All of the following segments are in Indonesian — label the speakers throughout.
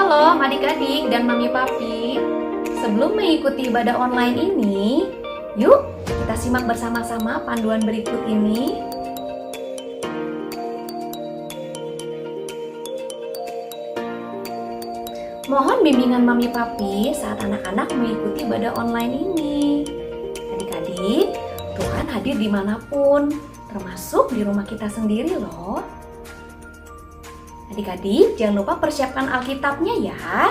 Speaker 1: Shalom adik-adik dan mami papi. Sebelum mengikuti ibadah online ini, yuk kita simak bersama-sama panduan berikut ini. Mohon bimbingan mami papi saat anak-anak mengikuti ibadah online ini. Adik-adik, Tuhan hadir dimanapun, termasuk di rumah kita sendiri loh. Adik-adik, jangan lupa persiapkan Alkitabnya ya.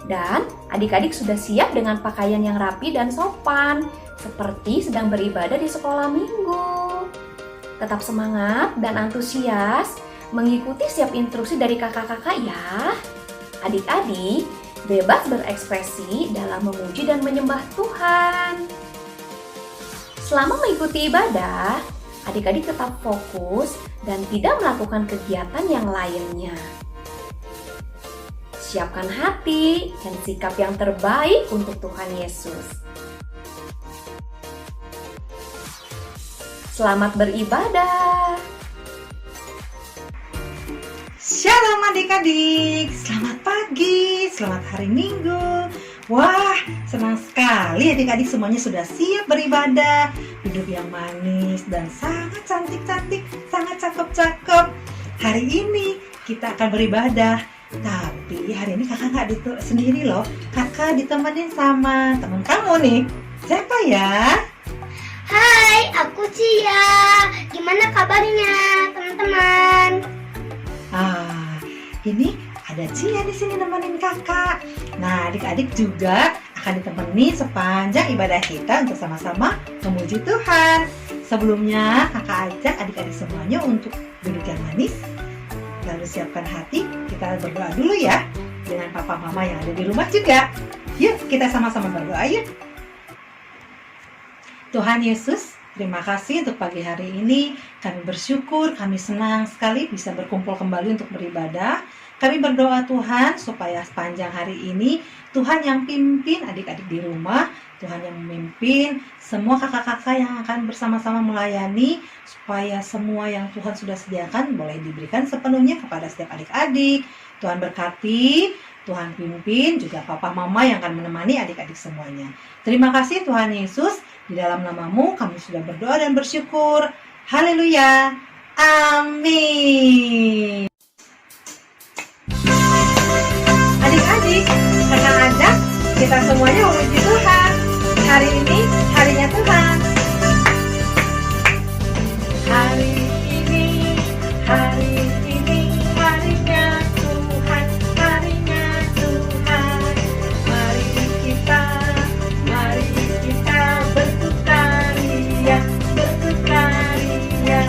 Speaker 1: Dan adik-adik sudah siap dengan pakaian yang rapi dan sopan, seperti sedang beribadah di sekolah minggu. Tetap semangat dan antusias mengikuti setiap instruksi dari kakak-kakak ya. Adik-adik, bebas berekspresi dalam memuji dan menyembah Tuhan. Selama mengikuti ibadah, adik-adik tetap fokus dan tidak melakukan kegiatan yang lainnya. Siapkan hati dan sikap yang terbaik untuk Tuhan Yesus. Selamat beribadah.
Speaker 2: Shalom adik-adik, selamat pagi, selamat hari Minggu. Wah, senang sekali adik-adik semuanya sudah siap beribadah. Hidup yang manis dan sangat cantik-cantik, sangat cakep-cakep. Hari ini kita akan beribadah. Tapi hari ini kakak nggak sendiri loh. Kakak ditemenin sama teman kamu nih. Siapa ya?
Speaker 3: Hai, aku Cia. Gimana kabarnya, teman-teman?
Speaker 2: Ini ada Cia di sini nemenin kakak. Nah, adik-adik juga akan ditemani sepanjang ibadah kita untuk sama-sama memuji Tuhan. Sebelumnya, kakak ajak adik-adik semuanya untuk duduk yang manis. Lalu siapkan hati, kita berdoa dulu ya. Dengan papa mama yang ada di rumah juga. Yuk, kita sama-sama berdoa yuk. Tuhan Yesus, terima kasih untuk pagi hari ini. Kami bersyukur, kami senang sekali bisa berkumpul kembali untuk beribadah. Kami berdoa Tuhan supaya sepanjang hari ini Tuhan yang pimpin adik-adik di rumah, Tuhan yang memimpin semua kakak-kakak yang akan bersama-sama melayani, supaya semua yang Tuhan sudah sediakan boleh diberikan sepenuhnya kepada setiap adik-adik. Tuhan berkati, Tuhan pimpin, juga papa mama yang akan menemani adik-adik semuanya. Terima kasih Tuhan Yesus, di dalam nama-Mu kami sudah berdoa dan bersyukur. Haleluya. Amin. Adik-adik, kakak ajak kita semuanya memuji Tuhan. Hari ini harinya Tuhan. Hari ini harinya Tuhan, harinya Tuhan. Mari kita bersukaria, bersukaria.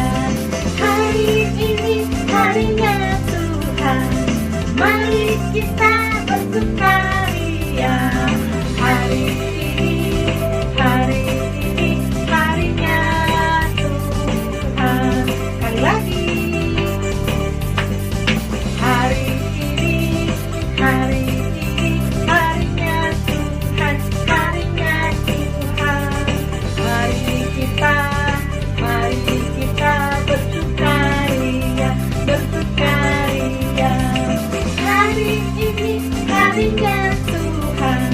Speaker 2: Hari ini harinya Tuhan. Mari kita bersukaria. Hari ini harinya Tuhan. Sekali lagi. Hari ini harinya Tuhan, harinya Tuhan. Mari kita bersukaria, bersukaria. Hari ini harinya Tuhan.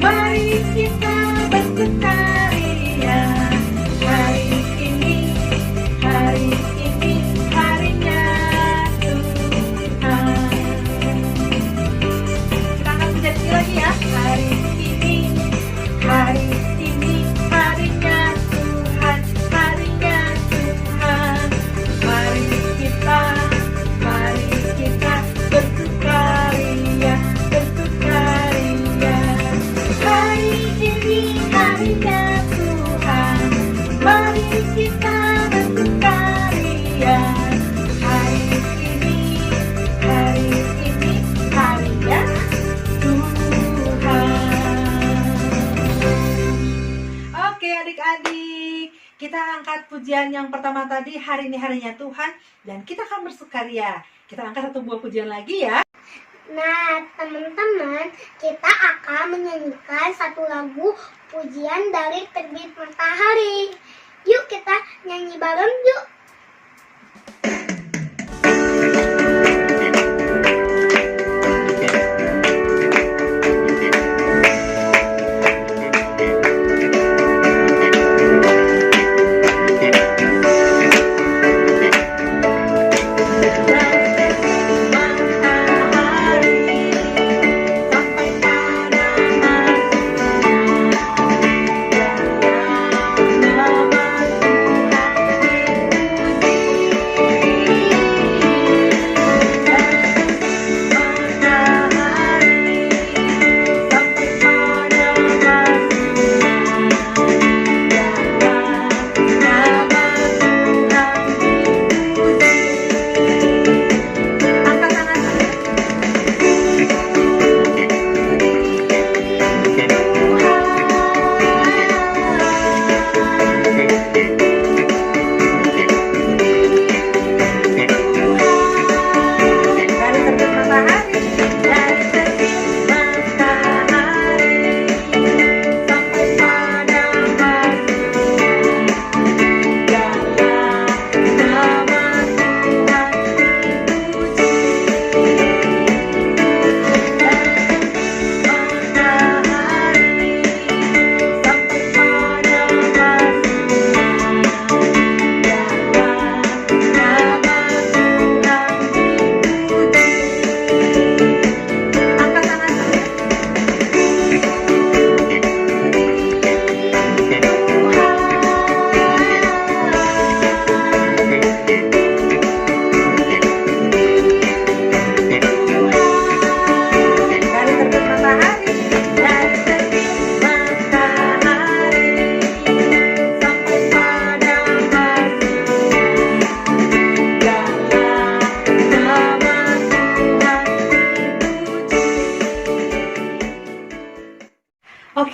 Speaker 2: Mari kita bersukaria. Hari ini harinya Tuhan. Kita akan menjadi lagi ya. Hari ini harinya Tuhan, harinya Tuhan. Mari kita bersukaria, bersukaria. Hari ini harinya Tuhan. Mari kita bersukaria. Hari ini harinya Tuhan. Oke adik-adik, kita angkat pujian yang pertama tadi, hari ini harinya Tuhan, dan kita akan bersukaria. Kita angkat satu buah pujian lagi ya.
Speaker 3: Nah, teman-teman, kita akan menyanyikan satu lagu pujian dari Terbit Matahari. Yuk kita nyanyi bareng yuk.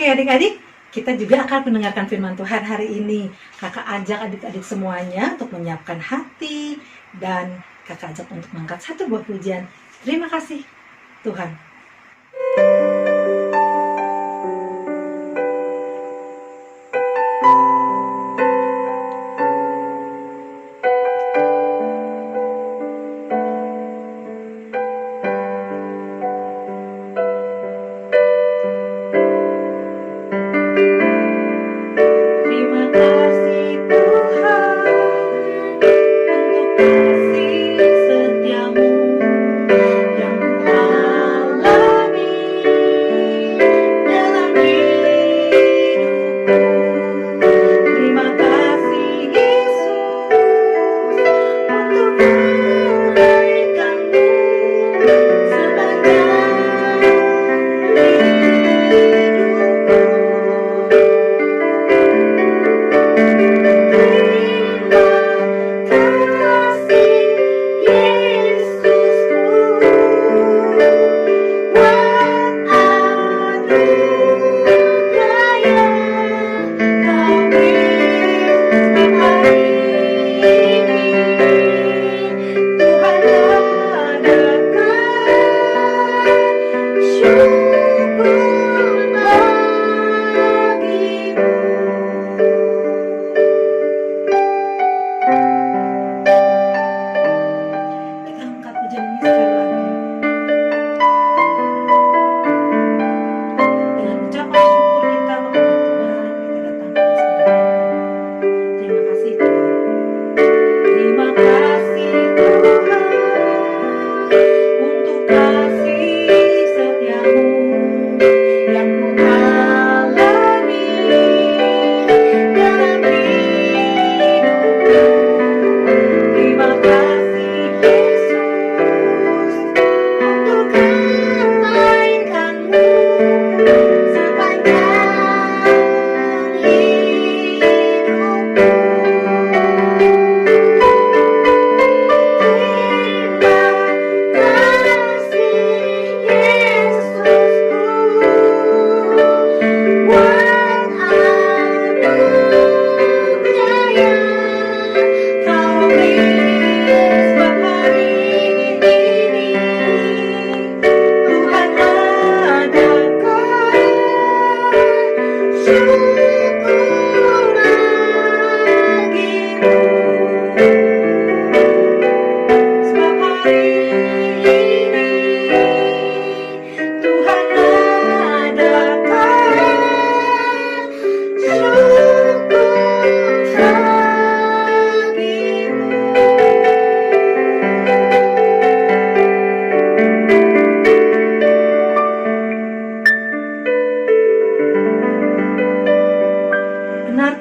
Speaker 2: Oke adik-adik, kita juga akan mendengarkan firman Tuhan hari ini. Kakak ajak adik-adik semuanya untuk menyiapkan hati dan kakak ajak untuk mengangkat satu buah pujian. Terima kasih Tuhan. Terima kasih Tuhan untuk kasih setiamu yang ku alami dalam hidupku. Terima kasih Yesus untuk kebaikan-Mu sepanjang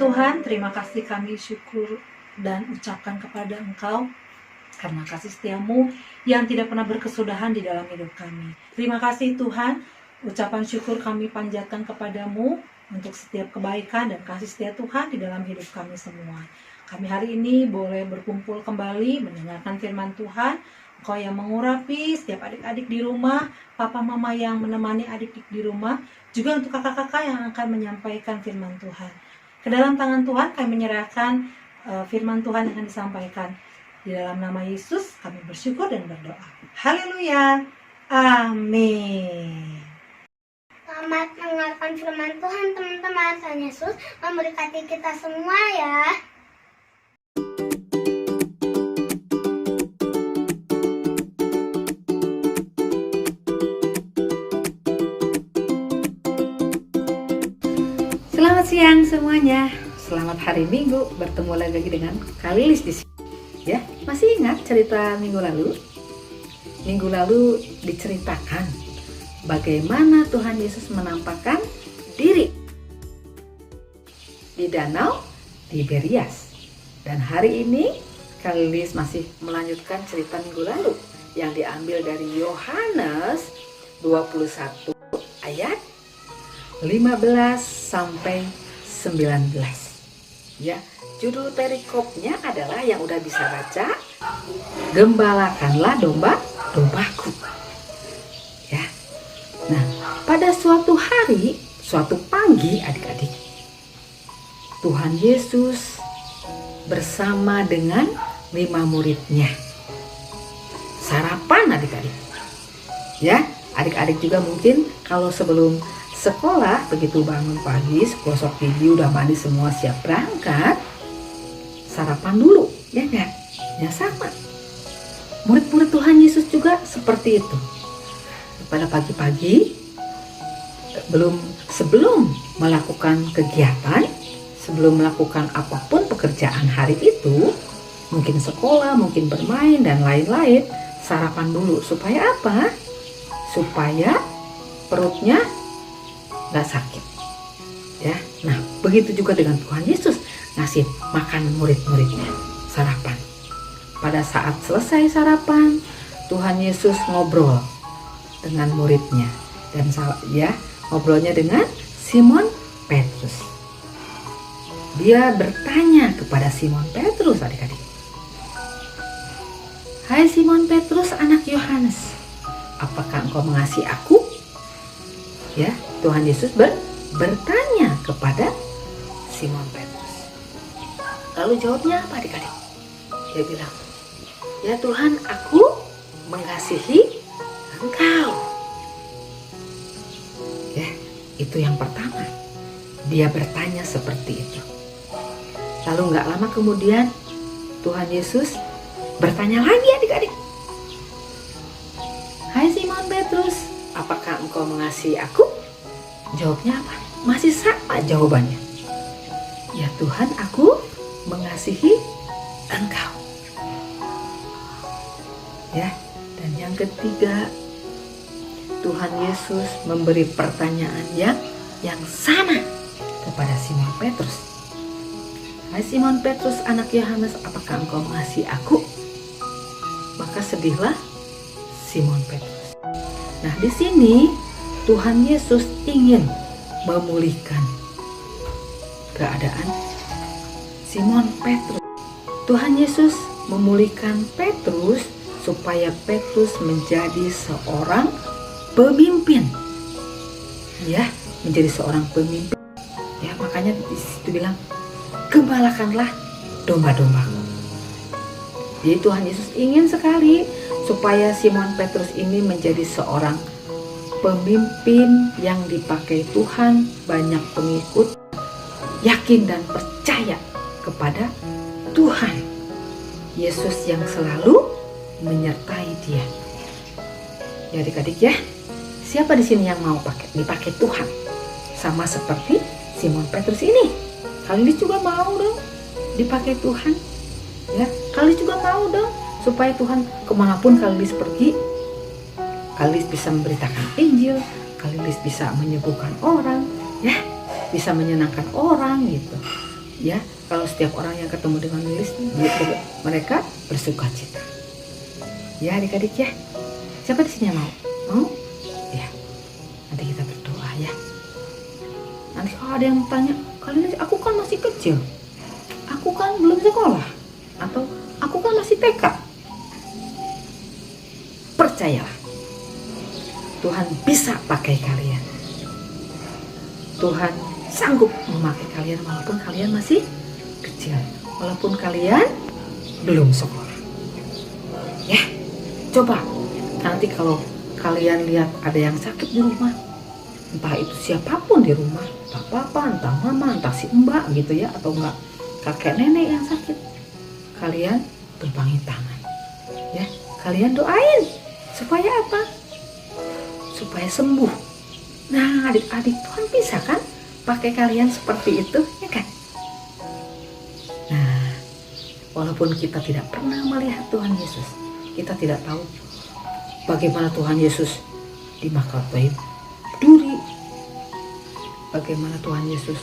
Speaker 2: Tuhan, terima kasih kami syukur dan ucapkan kepada Engkau karena kasih setiamu yang tidak pernah berkesudahan di dalam hidup kami. Terima kasih Tuhan, ucapan syukur kami panjatkan kepadamu untuk setiap kebaikan dan kasih setia Tuhan di dalam hidup kami semua. Kami hari ini boleh berkumpul kembali mendengarkan firman Tuhan. Engkau yang mengurapi setiap adik-adik di rumah, papa mama yang menemani adik-adik di rumah, juga untuk kakak-kakak yang akan menyampaikan firman Tuhan. Ke dalam tangan Tuhan kami menyerahkan firman Tuhan yang akan disampaikan. Di dalam nama Yesus kami bersyukur dan berdoa. Haleluya. Amin.
Speaker 3: Selamat mendengarkan firman Tuhan teman-teman. Tuhan Yesus memberkati kita semua ya.
Speaker 4: Selamat siang semuanya. Selamat hari Minggu. Bertemu lagi dengan Kalilis di sini. Ya, masih ingat cerita minggu lalu? Minggu lalu diceritakan bagaimana Tuhan Yesus menampakkan diri di danau Tiberias. Dan hari ini Kalilis masih melanjutkan cerita minggu lalu yang diambil dari Yohanes 21 ayat 15 sampai 19. Ya, judul perikopnya adalah yang udah bisa baca, Gembalakanlah domba-dombaku. Ya. Nah, pada suatu hari Suatu pagi adik-adik, Tuhan Yesus bersama dengan 5 muridnya sarapan adik-adik. Ya, adik-adik juga mungkin kalau sebelum sekolah begitu bangun pagi, gosok gigi, udah mandi semua siap berangkat, sarapan dulu, ya enggak? Ya sama. Murid-murid Tuhan Yesus juga seperti itu. Pada pagi-pagi, sebelum melakukan kegiatan, sebelum melakukan apapun pekerjaan hari itu, mungkin sekolah, mungkin bermain dan lain-lain, sarapan dulu. Supaya apa? Supaya perutnya nggak sakit. Ya, nah begitu juga dengan Tuhan Yesus ngasih makan murid-muridnya sarapan. Pada saat selesai sarapan, Tuhan Yesus ngobrol dengan muridnya dan ngobrolnya dengan Simon Petrus. Dia bertanya kepada Simon Petrus, adik-adik. Hai Simon Petrus, anak Yohanes, apakah engkau mengasihi aku? Ya, Tuhan Yesus bertanya kepada Simon Petrus. Lalu jawabnya apa adik-adik? Dia bilang, ya Tuhan, aku mengasihi engkau. Ya, itu yang pertama. Dia bertanya seperti itu. Lalu gak lama kemudian Tuhan Yesus bertanya lagi adik-adik. Hai Simon Petrus, apakah engkau mengasihi aku? Jawabnya apa? Masih sama jawabannya. Ya Tuhan, aku mengasihi engkau. Ya, dan yang ketiga, Tuhan Yesus memberi pertanyaan yang sama kepada Simon Petrus. Hai Simon Petrus, anak Yohanes, apakah engkau mengasihi aku? Maka sedihlah Simon Petrus. Nah, di sini Tuhan Yesus ingin memulihkan keadaan Simon Petrus. Tuhan Yesus memulihkan Petrus supaya Petrus menjadi seorang pemimpin. Ya, menjadi seorang pemimpin. Ya, makanya di situ bilang, gembalakanlah domba-dombaku. Jadi Tuhan Yesus ingin sekali supaya Simon Petrus ini menjadi seorang pemimpin yang dipakai Tuhan, banyak pengikut, yakin dan percaya kepada Tuhan Yesus yang selalu menyertai dia. Ya adik-adik ya, siapa di sini yang mau dipakai Tuhan? Sama seperti Simon Petrus ini. Kalian juga mau dong dipakai Tuhan. Ya, kalian juga mau dong supaya Tuhan kemanapun kalian pergi, kalian bisa memberitakan Injil, kalian bisa menyembuhkan orang, ya, bisa menyenangkan orang gitu. Ya, kalau setiap orang yang ketemu dengan Lilis, mereka bersukacita. Ya adik-adik ya, siapa di sini yang mau? Mau? Ya, nanti kita berdoa ya. Nanti kalau ada yang tanya, kalian aku kan masih kecil, aku kan belum sekolah, atau aku kan masih TK. Percayalah, Tuhan bisa pakai kalian. Tuhan sanggup memakai kalian walaupun kalian masih kecil, walaupun kalian belum sekolah. Ya, coba nanti kalau kalian lihat ada yang sakit di rumah, entah itu siapapun di rumah, entah papa, entah mama, entah si mbak gitu ya, atau enggak kakek nenek yang sakit, kalian tulungi tangan, ya, kalian doain supaya apa? Supaya sembuh. Nah adik-adik, Tuhan bisa kan pakai kalian seperti itu, ya kan? Nah, walaupun kita tidak pernah melihat Tuhan Yesus, kita tidak tahu bagaimana Tuhan Yesus dimakatai duri, bagaimana Tuhan Yesus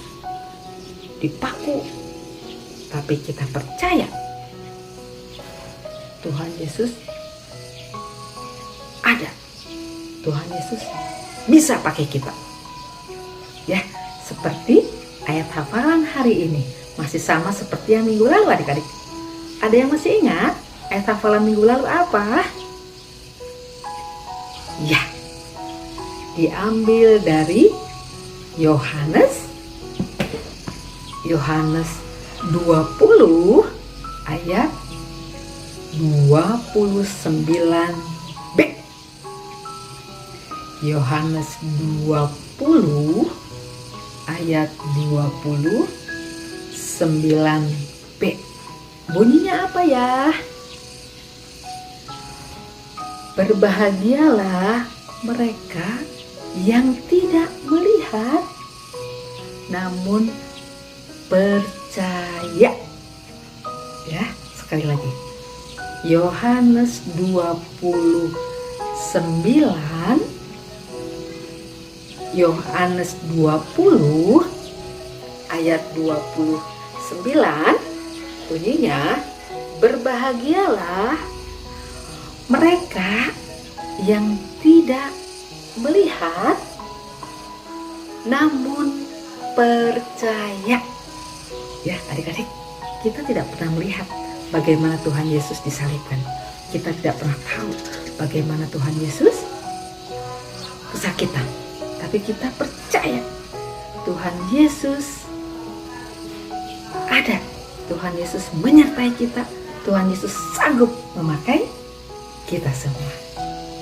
Speaker 4: dipaku, tapi kita percaya Tuhan Yesus ada. Tuhan Yesus bisa pakai kita. Ya, seperti ayat hafalan hari ini masih sama seperti yang minggu lalu adik-adik. Ada yang masih ingat ayat hafalan minggu lalu apa? Ya, diambil dari Yohanes 20 ayat 29b. Yohanes 20 ayat 29b. Bunyinya apa ya? Berbahagialah mereka yang tidak melihat namun percaya. Ya, sekali lagi. Yohanes 29 ayat 29 bunyinya, berbahagialah mereka yang tidak melihat namun percaya. Ya, adik-adik, kita tidak pernah melihat bagaimana Tuhan Yesus disalibkan. Kita tidak pernah tahu bagaimana Tuhan Yesus kesakitan. Tapi kita percaya Tuhan Yesus ada. Tuhan Yesus menyertai kita. Tuhan Yesus sanggup memakai kita semua.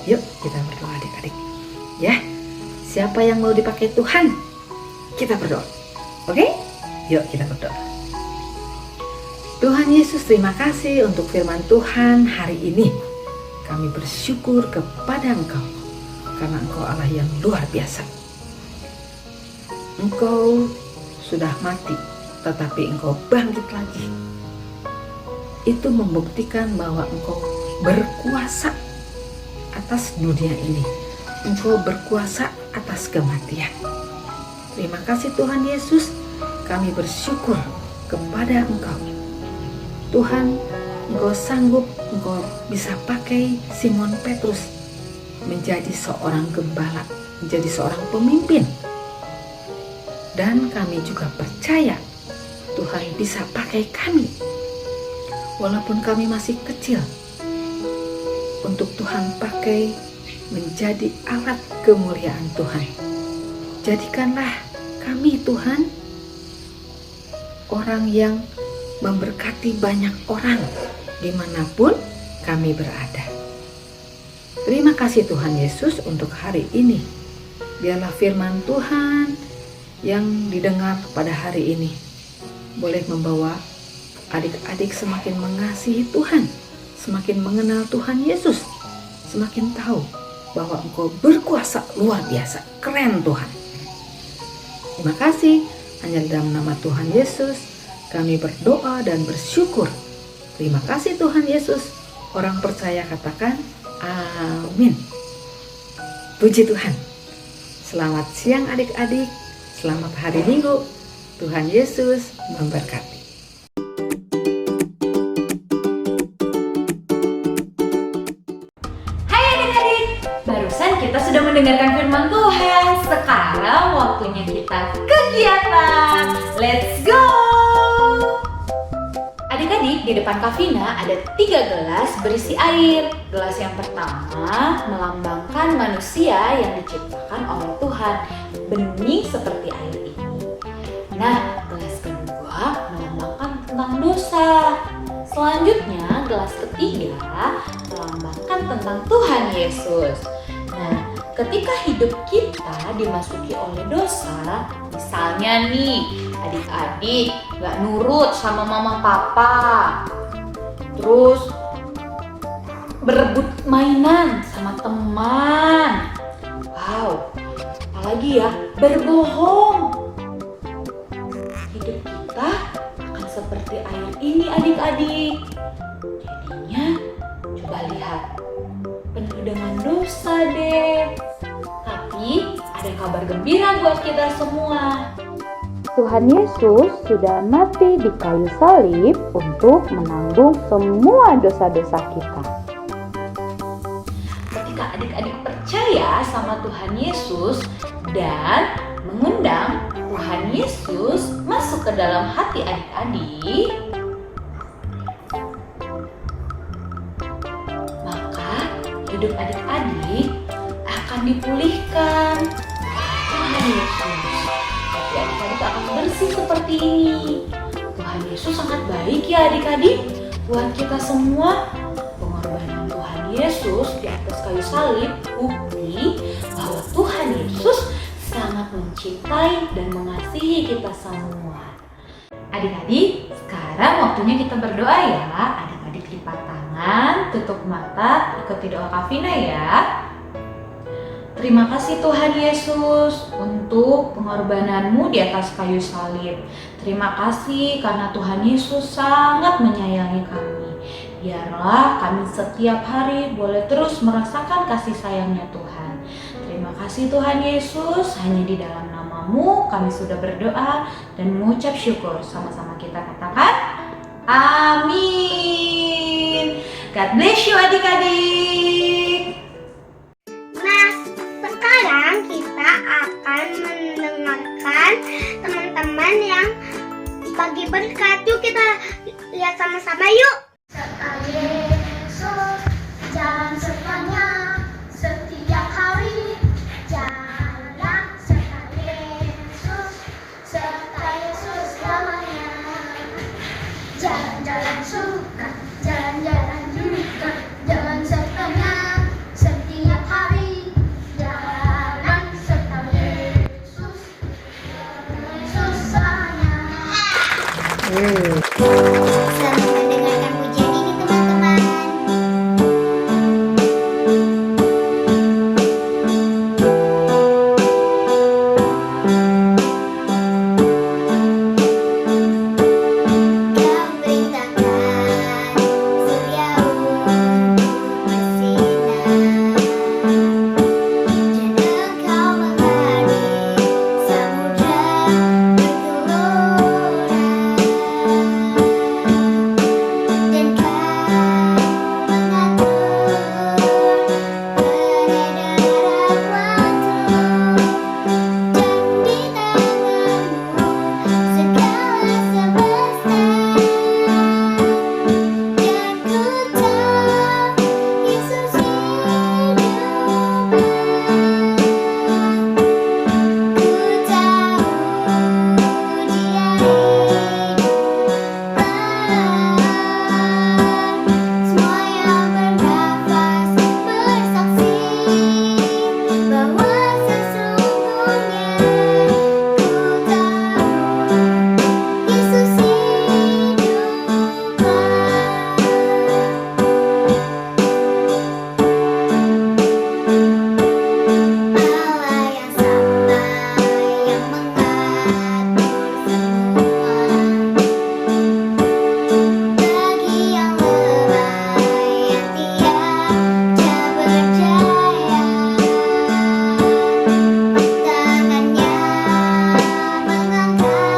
Speaker 4: Yuk kita berdoa adik-adik. Ya, siapa yang mau dipakai Tuhan? Kita berdoa. Oke? Yuk kita berdoa. Tuhan Yesus, terima kasih untuk firman Tuhan hari ini. Kami bersyukur kepada Engkau karena Engkau Allah yang luar biasa. Engkau sudah mati, tetapi Engkau bangkit lagi. Itu membuktikan bahwa Engkau berkuasa atas dunia ini. Engkau berkuasa atas kematian. Terima kasih Tuhan Yesus, kami bersyukur kepada Engkau. Tuhan, Engkau sanggup, Engkau bisa pakai Simon Petrus menjadi seorang gembala, menjadi seorang pemimpin. Dan kami juga percaya Tuhan bisa pakai kami, walaupun kami masih kecil, untuk Tuhan pakai menjadi alat kemuliaan Tuhan. Jadikanlah kami Tuhan orang yang memberkati banyak orang dimanapun kami berada. Terima kasih Tuhan Yesus untuk hari ini. Biarlah firman Tuhan yang didengar pada hari ini boleh membawa adik-adik semakin mengasihi Tuhan, semakin mengenal Tuhan Yesus, semakin tahu bahwa Engkau berkuasa luar biasa, keren Tuhan. Terima kasih, hanya dalam nama Tuhan Yesus kami berdoa dan bersyukur. Terima kasih Tuhan Yesus. Orang percaya katakan amin. Puji Tuhan. Selamat siang adik-adik. Selamat hari Minggu. Tuhan Yesus memberkati.
Speaker 1: Hai adik-adik, barusan kita sudah mendengarkan firman Tuhan. Sekarang waktunya kita kegiatan. Let's go! Adik-adik, di depan Kavina ada 3 gelas berisi air. Gelas yang pertama melambangkan manusia yang diciptakan oleh Tuhan, bening seperti air ini. Nah, gelas kedua melambangkan tentang dosa. Selanjutnya, gelas ketiga melambangkan tentang Tuhan Yesus. Nah, ketika hidup kita dimasuki oleh dosa, misalnya nih, adik-adik gak nurut sama mama papa, terus berebut mainan sama teman, wow, apalagi ya, berbohong. Hidup kita akan seperti air ini adik-adik. Jadinya coba lihat, penuh dengan dosa deh. Tapi ada kabar gembira buat kita semua.
Speaker 5: Tuhan Yesus sudah mati di kayu salib untuk menanggung semua dosa-dosa kita.
Speaker 1: Ketika adik-adik percaya sama Tuhan Yesus dan mengundang Tuhan Yesus masuk ke dalam hati adik-adik, maka hidup adik-adik akan dipulihkan. Tuhan Yesus kasih seperti ini. Tuhan Yesus sangat baik ya adik-adik buat kita semua. Pengorbanan Tuhan Yesus di atas kayu salib bukti bahwa Tuhan Yesus sangat mencintai dan mengasihi kita semua. Adik-adik, sekarang waktunya kita berdoa ya. Adik-adik lipat tangan, tutup mata, ikuti doa Kavina ya. Terima kasih Tuhan Yesus untuk pengorbananmu di atas kayu salib. Terima kasih karena Tuhan Yesus sangat menyayangi kami. Biarlah kami setiap hari boleh terus merasakan kasih sayangnya Tuhan. Terima kasih Tuhan Yesus, hanya di dalam nama-Mu kami sudah berdoa dan mengucap syukur. Sama-sama kita katakan, amin. God bless you adik-adik.
Speaker 3: Nah, sekarang kita akan mendengarkan teman-teman yang bagi berkat. Yuk kita lihat sama-sama yuk. Serta Yesus, jalan sertanya setiap hari. Jalan serta Yesus selamanya. Jalan-jalan suka, jalan-jalan juga, jalan sertanya setiap hari. Jalan serta Yesus selamanya. Selamat mendengarkan pujian ini teman-teman. Kau perintahkan surya untuk bersinar, dan Engkau mengalir samudra bergelora, dan Kau mengatur peredaran waktu, dan di tangan-Mu segala semesta. Dan ku tahu Yesus hiduplah. Ku tahu Dia hiduplah. Semua yang bernafas bersaksi bahwa sesungguhnya ku tahu Yesus hiduplah. Allah yang sama yang mengatur semua, bagi yang lemah yang tiada berdaya, tangannya mengangkat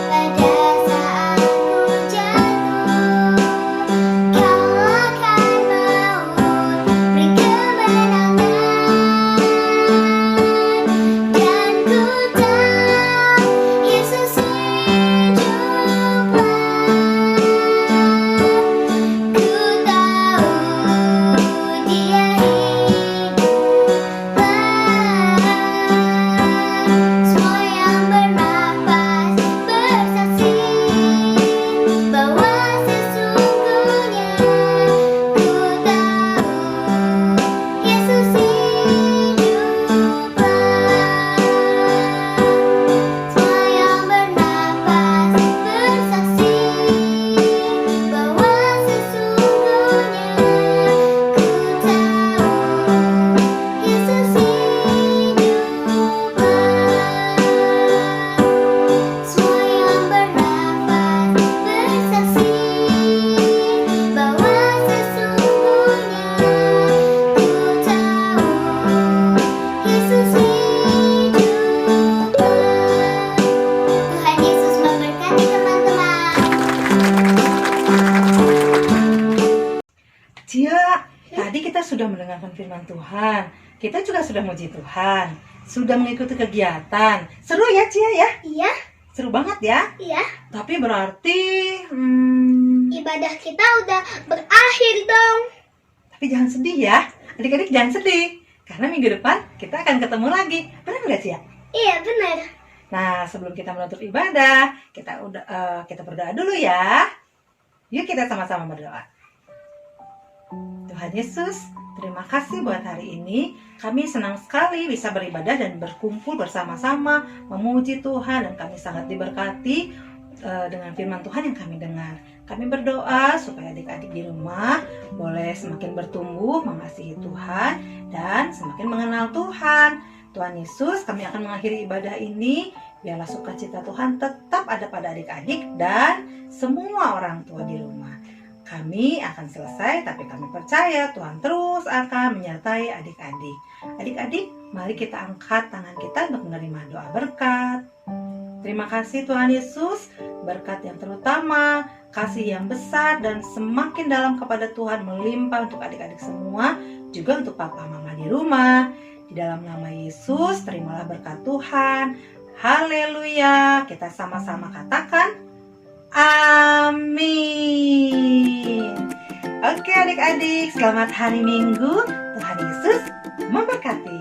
Speaker 3: pada saat ku jatuh. Kau akan maut beri kemenangan, dan ku tahu Yesus hiduplah. Ku tahu Dia hiduplah. Semua yang bernafas bersaksi bahwa sesungguhnya ku tahu Yesus hiduplah. Semua yang bernafas bersaksi bahwa sesungguhnya ku tahu Yesus hiduplah. Semua yang bernafas bersaksi bahwa sesungguhnya ku tahu Yesus hiduplah. Tuhan Yesus memberkati teman-teman.
Speaker 2: Cia, tadi kita sudah mendengarkan firman Tuhan. Kita juga sudah muji Tuhan. Sudah mengikuti kegiatan. Seru ya Cia ya?
Speaker 3: Iya,
Speaker 2: Seru banget ya?
Speaker 3: iya.
Speaker 2: Tapi berarti
Speaker 3: Ibadah kita udah berakhir dong.
Speaker 2: tapi jangan sedih ya. Adik-adik jangan sedih. Karena minggu depan kita akan ketemu lagi. Benar nggak Cia?
Speaker 3: Iya, benar.
Speaker 2: Nah, sebelum kita menutup ibadah, kita berdoa dulu ya. Yuk kita sama-sama berdoa. Tuhan Yesus, terima kasih buat hari ini. Kami senang sekali bisa beribadah dan berkumpul bersama-sama, memuji Tuhan, dan kami sangat diberkati dengan firman Tuhan yang kami dengar. Kami berdoa supaya adik-adik di rumah boleh semakin bertumbuh, mengasihi Tuhan, dan semakin mengenal Tuhan. Tuhan Yesus, kami akan mengakhiri ibadah ini. Biarlah sukacita Tuhan tetap ada pada adik-adik dan semua orang tua di rumah. Kami akan selesai, tapi kami percaya Tuhan terus akan menyertai adik-adik. Adik-adik, mari kita angkat tangan kita untuk menerima doa berkat. Terima kasih Tuhan Yesus, berkat yang terutama, kasih yang besar dan semakin dalam kepada Tuhan melimpah untuk adik-adik semua, juga untuk papa mama di rumah. Di dalam nama Yesus, terimalah berkat Tuhan. Haleluya. Kita sama-sama katakan amin. Oke adik-adik, selamat hari Minggu. Tuhan Yesus memberkati.